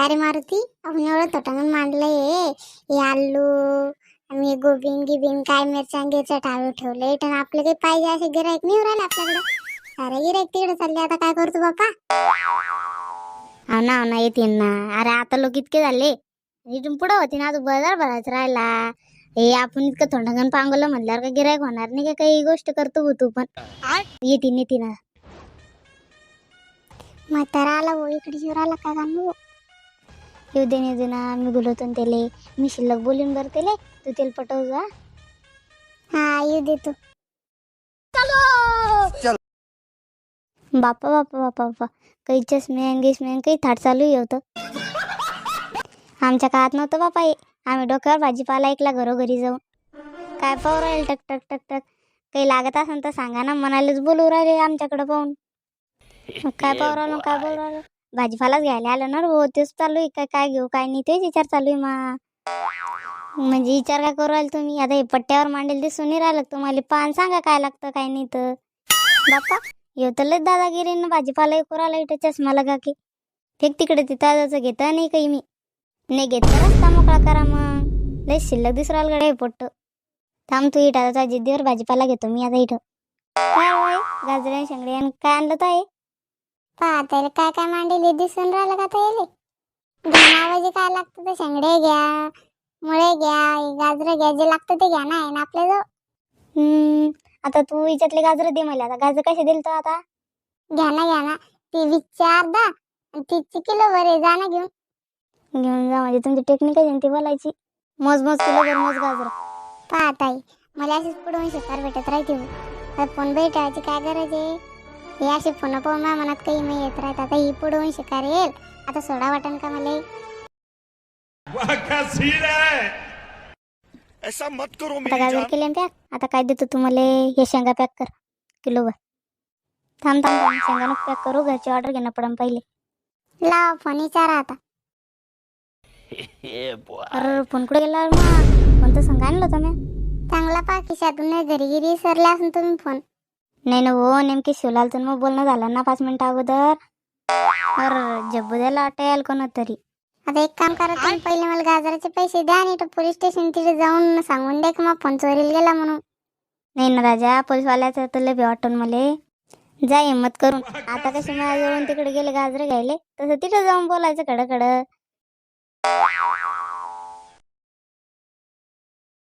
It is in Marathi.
रे मारुती, आपण एवढं तोटांगण मांडलंय. हे आलू आणि गोबीन गिबीन काय मिरच्यां टाळू ठेवले. पण आपलं काही पाहिजे असे गिराईक नाही राहिले आपल्याकडे. सारे गिराईक तिकडे चालले. आता काय करतो बापा? हो ना येतील ना. अरे आता लोक इतके झाले, इथून पुढे होती ना अजून बाजार भरायचा राहिला. हे आपण इतकं तोंडांगण पांगवलं म्हणल्यावर काय गिराईक होणार नाही का? काही गोष्ट करतो हो तू पण. येतील ना. म्हातारा आला हो इकडे शिवराला काय सांगू. येऊ दे ना. मी बोलवतो ना त्याले. मी शिल्लक बोलून बरं त्याले. तू तेल पटव जा. हा येऊ दे तू. बापा काही चष्मे काही थाट चालू होतं. आमच्या काळात नव्हतं बापा हे. आम्ही डोक्यावर भाजीपाला ऐकला घरोघरी जाऊन. काय पाहू राहील टक टक टक टक. काही लागत असेल तर सांगा ना. मनालेच बोलू राहिले आमच्याकडे पाहून. काय पाहू राहिलो. भाजीपालाच घ्यायला आलं ना हो. तेच चालू आहे. काय घेऊ काय नाही तेच विचार चालू आहे मा. म्हणजे विचार काय करू राहिले तुम्ही? आता हे पट्ट्यावर मांडेल दिसून नाही राहिलं तुम्हाला. पान सांगा काय लागतं काय नाही तर. बाप्पा येऊ तर लय दादागिरीनं भाजीपाला विकू राहिला. इथं चष्मा लगा की फेक तिकडे. ते ताजाचं घेता नाही काही मी नाही घेत. रस्ता मोकळा करा मग. लय शिल्लक दिसू राहिलं गड्या हे पोट्ट. थांब तू इथं आता जिद्दीवर भाजीपाला घेतो मी आता इथं. काय होय गाजऱ्या शेंगड्या काय आणलं तर आहे? पाहता काय काय मांडले दिसून राहिलं का त्याले. घ्यानावाजे काय लागतं ते शेंगडे घ्या, मुळे घ्या, गाजरं घ्या. जे लागतं ते घ्या ना आपल्याजवळ. आता तू हिच्यातले गाजर दे मला. आता गाजर कसे दिल तो आता? घ्या ना. ती 20ची अर्धा आणि 30ची किलो वर जा ना घेऊन जा. म्हणजे तुमची टेक्निक आहे ती बोलायची. मोज किलो भर मोज गाजर. पाहताई मला अशीच पुढून शिकार भेटत राहते. तर फोन भेटायची काय गरज आहे? हे असे फोन पाहून माझ्या मनात काही नाही येत राहत. आता ही पुढून शिकार येईल. आता सोडा वाटण का मला? ऐसा मत करो आता गाजर केले पॅक. आता काय देतो तुम्हाला? हे शेंगा पॅक कर किलोभर. थांब शेंगा पॅक करू. घरची ऑर्डर घेणं पडन पहिले. लाव फोन विचारा आता. अरे फोन कुठे गेला मग? फोन तर संग आणलं होतं मी. चांगला पा खिशातून घरी गिरी सरला असून तुम्ही फोन. नाही ना हो. नेमकी शिवलालचं मग बोलणं झालं ना 5 मिनिटं अगोदर. अरे जब्बू द्यायला वाटेल कोणतरी. आता एक काम करा तुम्ही पहिले मला गाजराचे पैसे द्या आणि पोलीस स्टेशन तिथे जाऊन सांगून द्या की मग फोन चोरीला गेला म्हणून. नाही ना राजा. पोलीसवाल्याचं तर लय वाटून मला. जा हिंमत करून. आता कसे माझ्याजवळून तिकडे गेले गाजर घ्यायले तसं तिथे जाऊन बोलायचं खडं.